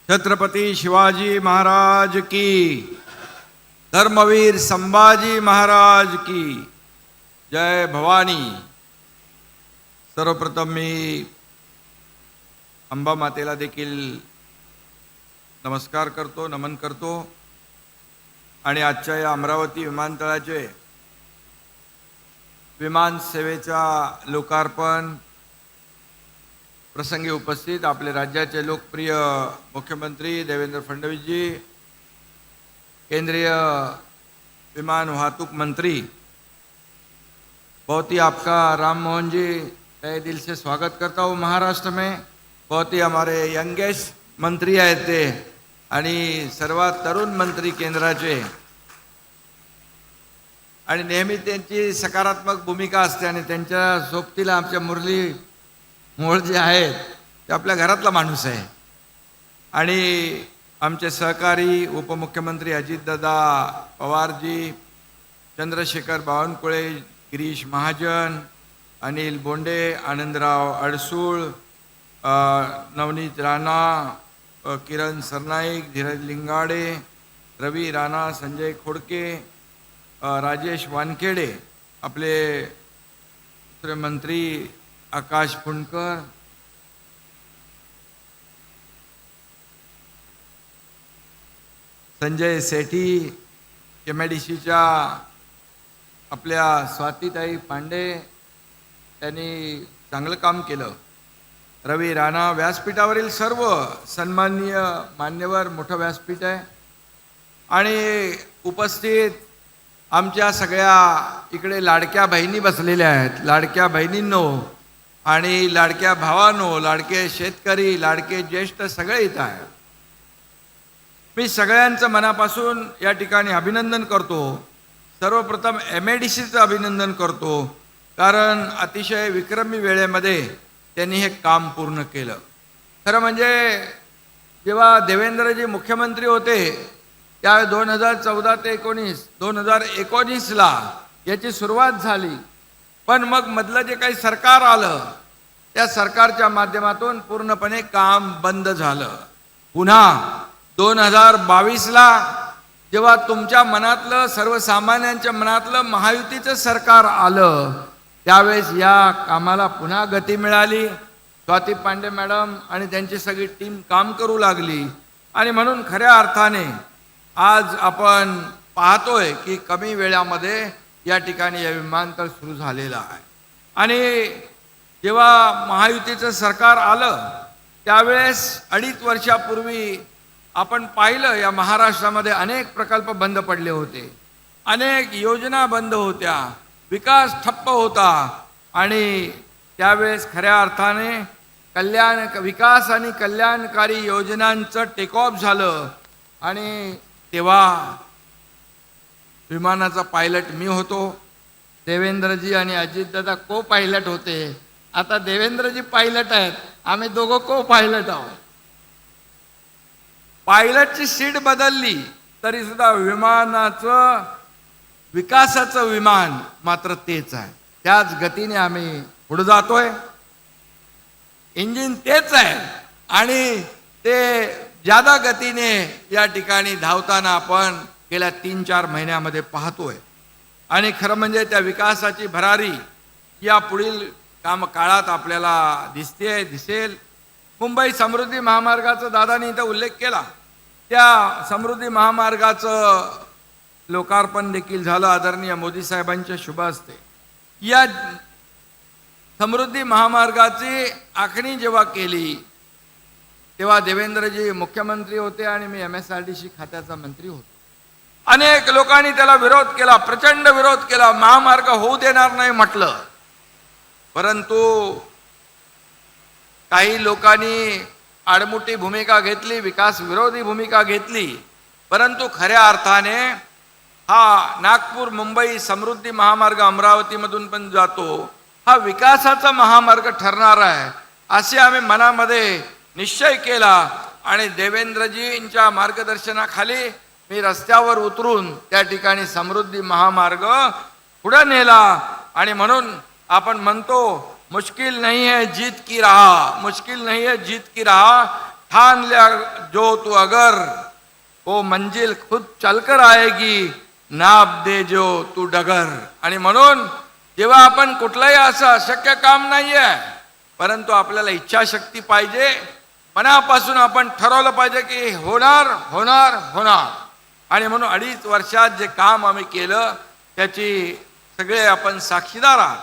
छत्रपती शिवाजी महाराज की, धर्मवीर संभाजी महाराज की जय भवानी। सर्वप्रथम मी अंबा मातेला देखील नमस्कार करतो, नमन करतो आणि आजच्या या अमरावती विमानतळाचे विमान सेवेचा लोकार्पण प्रसंगी उपस्थित आपले राज्याचे लोकप्रिय मुख्यमंत्री देवेंद्र फडणवीस जी, केंद्रीय विमान वाहतूक मंत्री, बहुत ही आपका राम मोहन जी तहे दिल से स्वागत करता हूँ महाराष्ट्र में। बहुत ही हमारे यंगेस्ट मंत्री आहेत ते आणि सर्वात तरुण मंत्री केंद्राचे आणि नेहमी त्यांची सकारात्मक भूमिका असते आणि त्यांच्या सोबतीला आमच्या मुरली मोळ जे आहेत ते आपल्या घरातला माणूस आहे आणि आमचे सहकारी उपमुख्यमंत्री अजितदादा पवारजी, चंद्रशेखर बावनकुळे, गिरीश महाजन, अनिल बोंडे, आनंदराव अडसूळ, नवनीत राणा, किरण सरनाईक, धीरज लिंगाडे, रवी राणा, संजय खोडके, राजेश वानखेडे, आपले दुसरे मंत्री आकाश फुंडकर, संजय सेठी, एमआयडीसीच्या आपल्या स्वातीताई पांडे, त्यांनी चांगलं काम केलं, रवी राणा, व्यासपीठावरील सर्व सन्माननीय मान्यवर, मोठं व्यासपीठ आहे आणि उपस्थित आमच्या सगळ्या इकडे लाडक्या बहिणी बसलेल्या आहेत। लाडक्या बहिणींनो आणि लाडक्या भावांनो, लाडके शेतकरी, लाडके ज्येष्ठ सगळे इथं आहेत। मी सगळ्यांचं मनापासून या ठिकाणी अभिनंदन करतो। सर्वप्रथम एमआयडीसीचं अभिनंदन करतो, कारण अतिशय विक्रमी वेळेमध्ये त्यांनी हे काम पूर्ण केलं। खरं म्हणजे जेव्हा देवेंद्रजी मुख्यमंत्री होते त्या 2014 ते 2019ला याची सुरुवात झाली, पण मग मधलं जे काही सरकार आलं त्या सरकारच्या माध्यमातून पूर्णपणे काम बंद झालं। पुन्हा 2022ला जेव्हा तुमच्या मनातलं, सर्वसामान्यांच्या मनातलं महायुतीचं सरकार आलं त्यावेळेस या कामाला पुन्हा गती मिळाली। स्वाती पांडे मॅडम आणि त्यांची सगळी टीम काम करू लागली आणि म्हणून खऱ्या अर्थाने आज आपण पाहतोय की कमी वेळामध्ये या ठिकाणी या विमानतळ सुरू झालेलं आहे। आणि जेव्हा महायुतीचं सरकार आलं त्यावेळेस 2.5 वर्षापूर्वी आपण पाहिलं या महाराष्ट्रामध्ये अनेक प्रकल्प बंद पडले होते, अनेक योजना बंद होत्या, विकास ठप्प होता आणि त्यावेळेस खऱ्या अर्थाने विकास आणि कल्याणकारी योजनांचं टेक ऑफ झालं आणि तेव्हा विमानाचा पायलट मी होतो, देवेंद्रजी आणि अजितदादा को पायलट होते। आता देवेंद्रजी पायलट आहेत, आम्ही दोघं को पायलट आहोत। पायलटची सीट बदलली तरी सुद्धा विमानाचं विकासाचं विमान मात्र तेच आहे, त्याच गतीने आम्ही पुढे जातोय। इंजिन तेच आहे आणि ते ज्यादा गतीने या ठिकाणी धावताना आपण गेल्या 3-4 महिन्यामध्ये पाहतोय आणि खरं म्हणजे त्या विकासाची भरारी या पुढील काळात आपल्याला दिसेल। मुंबई समृद्धी महामार्गाचा दादांनी इथं उल्लेख केला, त्या समृद्धी महामार्गाचं लोकार्पण देखील झालं आदरणीय मोदी साहेबांच्या शुभ हस्ते। या समृद्धी महामार्गाची आखणी जेव्हा केली तेव्हा देवेंद्रजी मुख्यमंत्री होते आणि मी MSRDC खात्याचा मंत्री होतो। अनेक लोकांनी त्याला विरोध केला, प्रचंड विरोध केला, महामार्ग होऊ देणार नाही म्हटलं, परंतु काही लोकांनी आडमुठी भूमिका घेतली, विकास विरोधी भूमिका घेतली, परंतु खऱ्या अर्थाने हा नागपूर मुंबई समृद्धी महामार्ग अमरावतीमधून पण जातो, हा विकासाचा महामार्ग ठरणार आहे असे आम्ही मनामध्ये निश्चय केला आणि देवेंद्रजींच्या मार्गदर्शनाखाली मी रस्त्यावर उतरून त्या ठिकाणी समृद्धी महामार्ग पुढे नेला आणि म्हणून आपण म्हणतो मुश्किल नहीं है जीत की राह, मुश्किल नहीं है जीत की राह, ठान लिया जो तू अगर, वो मंजिल खुद चलकर आएगी, नाप दे जो तू डगर. आणि म्हणून जेव्हा आपण कुठलंही असं अशक्य काम नाहीये, परंतु आपल्याला इच्छाशक्ती पाहिजे, मनापासून आपण ठरवलं पाहिजे की होणार होणार होणार. आणि म्हणून 2.5 वर्षात जे काम आम्ही केलं त्याची सगळे आपण साक्षीदार आहात.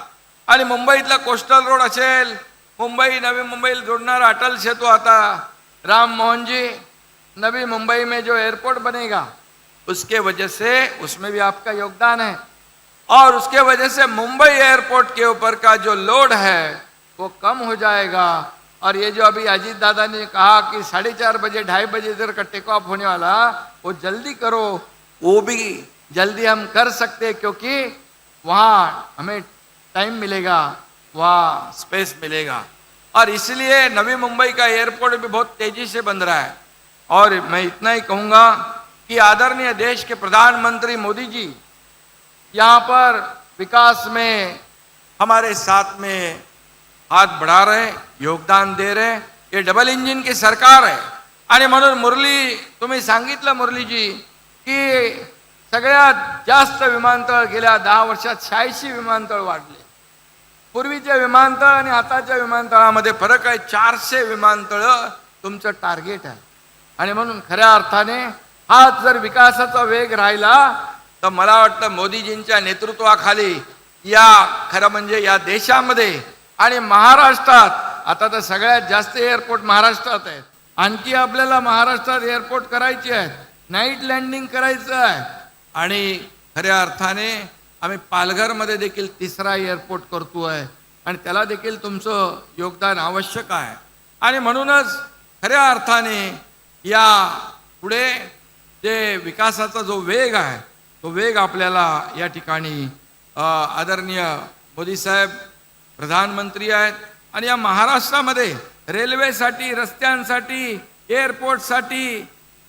आणि मुंबईतला कोस्टल रोड असेल, मुंबई नवी मुंबईला जोड़नारा अटल सेतु आता, राम मोहन जी, नवी मुंबई में जो एयरपोर्ट बनेगा उसके वजह से उसमें भी आपका योगदान है. और उसके वजह से मुंबई एयरपोर्ट के ऊपर का जो लोड है वो कम हो जाएगा. और ये जो अभी अजीत दादा ने कहा कि 4:30 बजे 2:30 बजे इधर का टेक ऑफ होने वाला, वो जल्दी करो, वो भी जल्दी हम कर सकते, क्योंकि वहाँ हमें टाइम मिलेगा, वहाँ स्पेस मिलेगा. और इसलिए नवी मुंबई का एयरपोर्ट भी बहुत तेजी से बन रहा है. और मैं इतना ही कहूँगा कि आदरणीय देश के प्रधानमंत्री मोदी जी यहाँ पर विकास में हमारे साथ में हाथ बढ़ा रहे, योगदान दे रहे. ये डबल इंजिन की सरकार आहे. आणि म्हणून मुरली, तुम्ही सांगितलं मुरलीजी की सगळ्यात जास्त विमानतळ गेल्या 10 वर्षात 86 विमानतळ वाढले. पूर्वीच्या विमानतळ आणि आताच्या विमानतळामध्ये फरक आहे. 400 विमानतळ तुमचं टार्गेट आहे. आणि म्हणून खऱ्या अर्थाने हाच जर विकासाचा वेग राहिला तर मला वाटतं मोदीजींच्या नेतृत्वाखाली या खरं म्हणजे या देशामध्ये आणि महाराष्ट्रात, आता तर सगळ्यात जास्त एअरपोर्ट महाराष्ट्रात आहेत, आणखी आपल्याला महाराष्ट्रात एअरपोर्ट करायचे आहेत, नाईट लँडिंग करायचं आहे. आणि खऱ्या अर्थाने आम्ही पालघरमध्ये देखील 3रा एअरपोर्ट करतोय आणि त्याला देखील तुमचं योगदान आवश्यक आहे. आणि म्हणूनच खऱ्या अर्थाने या पुढे जे विकासाचा जो वेग आहे तो वेग आपल्याला या ठिकाणी आदरणीय मोदी साहेब प्रधानमंत्री आहेत. आणि या महाराष्ट्रामध्ये रेल्वेसाठी, रस्त्यांसाठी, एअरपोर्टसाठी,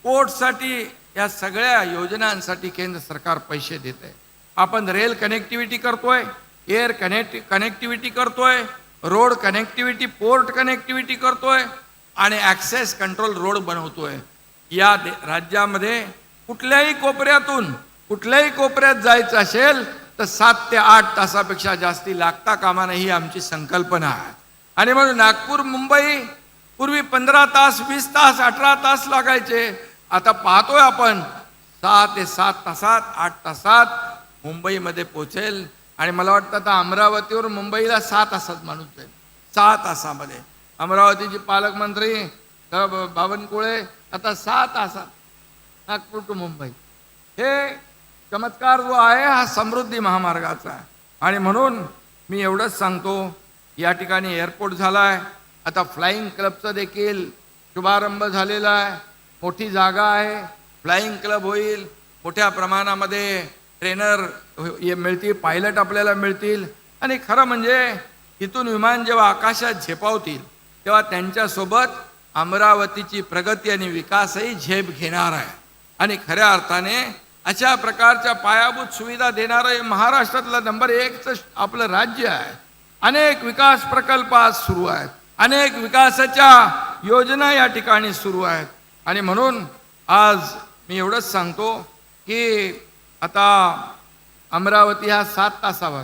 पोर्टसाठी, या सगळ्या योजनांसाठी केंद्र सरकार पैसे देत आहे. आपण रेल कनेक्टिव्हिटी करतोय, एअर कनेक्टिव्हिटी करतोय, रोड कनेक्टिव्हिटी, पोर्ट कनेक्टिव्हिटी करतोय आणि ॲक्सेस कंट्रोल रोड बनवतोय. या राज्यामध्ये कुठल्याही कोपऱ्यातून कुठल्याही कोपऱ्यात जायचं असेल तर 7 ते 8 तासापेक्षा जास्ती लागता कामा नये, ही आमची संकल्पना आहे. आणि म्हणून नागपूर मुंबई पूर्वी 15 तास, 20 तास, 18 तास लागायचे. आता पाहतोय आपण 6 ते 7 तासात, 8 तासात मुंबईमध्ये पोहोचेल. आणि मला वाटतं आता अमरावतीवर मुंबईला 6 तासात माणूस जाईल. 6 तासामध्ये अमरावतीचे पालकमंत्री बावनकुळे आता 6 तासात नागपूर टू मुंबई. हे चमत्कार जो आहे हा समृद्धी महामार्गाचा आहे. आणि म्हणून मी एवढंच सांगतो, या ठिकाणी एअरपोर्ट झाला आहे, आता फ्लाईंग क्लबचा देखील शुभारंभ झालेला आहे. मोठी जागा आहे, फ्लाईंग क्लब होईल, मोठ्या प्रमाणामध्ये ट्रेनर मिळतील, पायलट आपल्याला मिळतील. आणि खरं म्हणजे इथून विमान जेव्हा आकाशात झेपावतील तेव्हा त्यांच्यासोबत अमरावतीची प्रगती आणि विकासही झेप घेणार आहे. आणि खऱ्या अर्थाने अशा प्रकारच्या पायाभूत सुविधा देणारं महाराष्ट्रातलं नंबर 1चं आपलं राज्य आहे. अनेक विकास प्रकल्प आज सुरू आहेत, अनेक विकासाच्या योजना या ठिकाणी सुरू आहेत. आणि म्हणून आज मी एवढंच सांगतो की आता अमरावती हा 7 तासावर,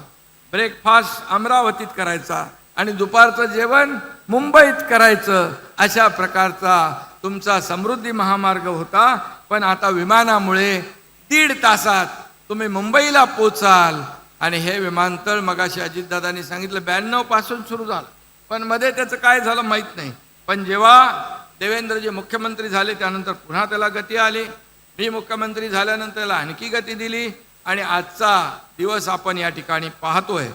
ब्रेकफास्ट अमरावतीत करायचा आणि दुपारचं जेवण मुंबईत करायचं, अशा प्रकारचा तुमचा समृद्धी महामार्ग होता. पण आता विमानामुळे 1.5 तासात तुम्ही मुंबईला पोचाल. आणि हे विमानतळ मगाशी अजितदादांनी सांगितलं 92 पासून सुरू झालं, पण मध्ये त्याचं काय झालं माहीत नाही. पण जेव्हा देवेंद्रजी मुख्यमंत्री झाले त्यानंतर पुन्हा त्याला गती आली. मी मुख्यमंत्री झाल्यानंतर त्याला आणखी गती दिली. आणि आजचा दिवस आपण या ठिकाणी पाहतोय.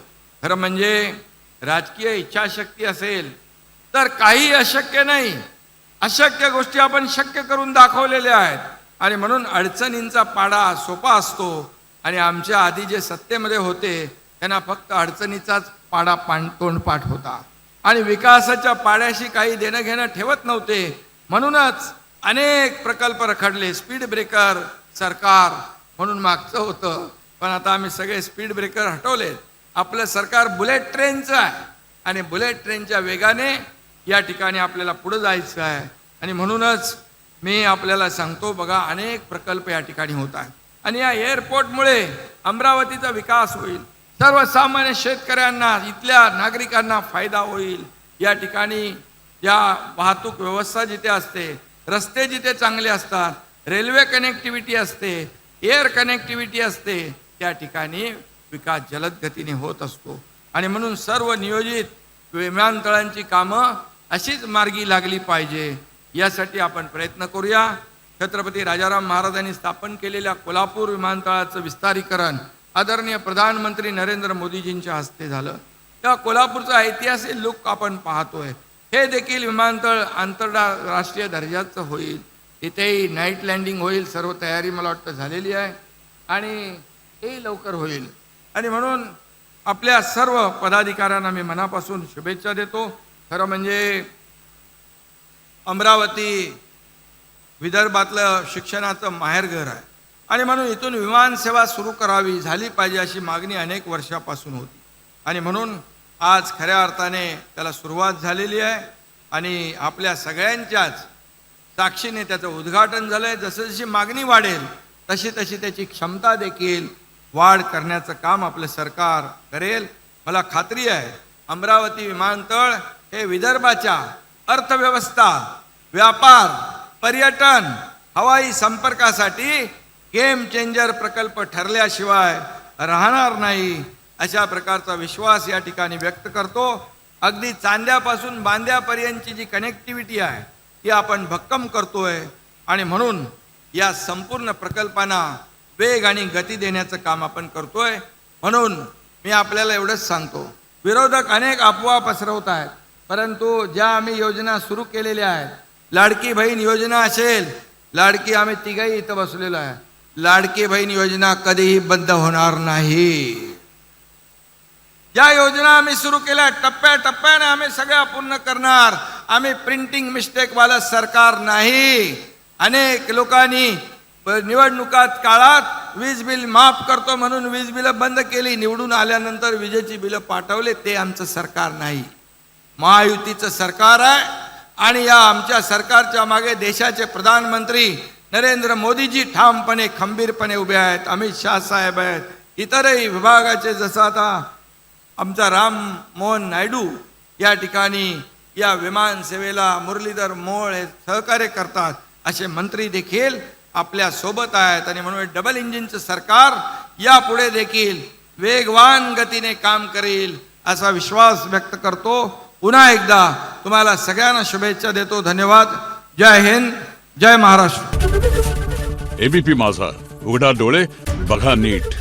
खरं म्हणजे राजकीय इच्छाशक्ती असेल तर काही अशक्य नाही. अशक्य गोष्टी आपण शक्य करून दाखवलेल्या आहेत. आणि म्हणून अडचणींचा पाडा सोपा असतो. आणि आमच्या आधी जे सत्तेमध्ये होते त्यांना फक्त अडचणीचाच पाडा तोंडपाठ होता आणि विकासाच्या पाड्याशी काही देणं घेणं ठेवत नव्हते. म्हणूनच अनेक प्रकल्प रखडले. स्पीड ब्रेकर सरकार म्हणून मागचं होतं, पण आता आम्ही सगळे स्पीड ब्रेकर हटवले. आपलं सरकार बुलेट ट्रेनचं आहे आणि बुलेट ट्रेनच्या वेगाने या ठिकाणी आपल्याला पुढे जायचं आहे. आणि म्हणूनच मी आपल्याला सांगतो, बघा अनेक प्रकल्प या ठिकाणी होत आहेत आणि या एअरपोर्टमुळे अमरावतीचा विकास होईल, सर्वसामान्य शेतकऱ्यांना, इथल्या नागरिकांना फायदा होईल. या ठिकाणी या वाहतूक व्यवस्था जिथे असते, रस्ते जिथे चांगले असतात, रेल्वे कनेक्टिव्हिटी असते, एअर कनेक्टिव्हिटी असते, त्या ठिकाणी विकास जलद गतीने होत असतो. आणि म्हणून सर्व नियोजित विमानतळांची कामं अशीच मार्गी लागली पाहिजे. यासाठी आपण प्रयत्न करूया. छत्रपती राजाराम महाराजांनी स्थापन केलेल्या कोल्हापूर विमानतळाचं विस्तारीकरण आदरणीय प्रधानमंत्री नरेंद्र मोदीजींच्या हस्ते झालं. त्या कोल्हापूरचा ऐतिहासिक लुक आपण पाहतोय. हे देखील विमानतळ आंतरराष्ट्रीय दर्जाचं होईल. इथेही नाईट लँडिंग होईल. सर्व तयारी मला वाटतं झालेली आहे आणि हे लवकर होईल. आणि म्हणून आपल्या सर्व पदाधिकाऱ्यांना मी मनापासून शुभेच्छा देतो. खरं म्हणजे अमरावती विदर्भातलं शिक्षणाचं माहेरघर आहे आणि म्हणून इथून विमानसेवा सुरू करावी, झाली पाहिजे अशी मागणी अनेक वर्षापासून होती. आणि म्हणून आज खऱ्या अर्थाने त्याला सुरुवात झालेली आहे आणि आपल्या सगळ्यांच्याच साक्षीने त्याचं उद्घाटन झालं आहे. जसजशी मागणी वाढेल तशी तशी त्याची क्षमता देखील वाढ करण्याचं काम आपलं सरकार करेल. मला खात्री आहे अमरावती विमानतळ हे विदर्भाच्या अर्थव्यवस्था, व्यापार, पर्यटन, हवाई संपर्कासाठी गेम चेंजर प्रकल्प ठरल्याशिवाय राहणार नाही, अशा प्रकारचा विश्वास या ठिकाणी व्यक्त करतो. अगदी चांद्यापासून बांद्यापर्यंतची जी कनेक्टिव्हिटी आहे ती आपण भक्कम करतोय आणि म्हणून या संपूर्ण प्रकल्पांना वेग आणि गती देण्याचं काम आपण करतोय. म्हणून मी आपल्याला एवढंच सांगतो, विरोधक अनेक अफवा पसरवत आहेत, परंतु ज्या आम्ही योजना सुरू केलेल्या आहेत, लाडकी बहीण योजना असेल, लाडकी आम्ही तिघही इथं बसलेलो आहे, लाडकी बहीण योजना कधीही बंद होणार नाही. ज्या योजना आम्ही सुरू केल्या टप्प्याटप्प्याने आम्ही सगळ्या पूर्ण करणार. आम्ही प्रिंटिंग मिस्टेकवालं सरकार नाही. अनेक लोकांनी निवडणुकात काळात वीज बिल माफ करतो म्हणून वीज बिलं बंद केली, निवडून आल्यानंतर विजेची बिलं पाठवले. ते आमचं सरकार नाही, महायुतीचं सरकार आहे. आणि या आमच्या सरकारच्या मागे देशाचे प्रधानमंत्री नरेंद्र मोदीजी ठामपणे खंबीरपणे उभे आहेत. अमित शाह साहेब आहेत, इतरही विभागाचे, जसं आता आमचा राम मोहन नायडू या ठिकाणी या विमान सेवेला मुरलीधर मोहोळ हे सहकार्य करतात, असे मंत्री देखील आपल्या सोबत आहेत. आणि म्हणून डबल इंजिनचं सरकार यापुढे देखील वेगवान गतीने काम करेल असा विश्वास व्यक्त करतो. पुन्हा एकदा तुम्हाला सगळ्यांना शुभेच्छा देतो. धन्यवाद. जय हिंद, जय महाराष्ट्र. एबीपी माझा, उघडा डोळे बघा नीट.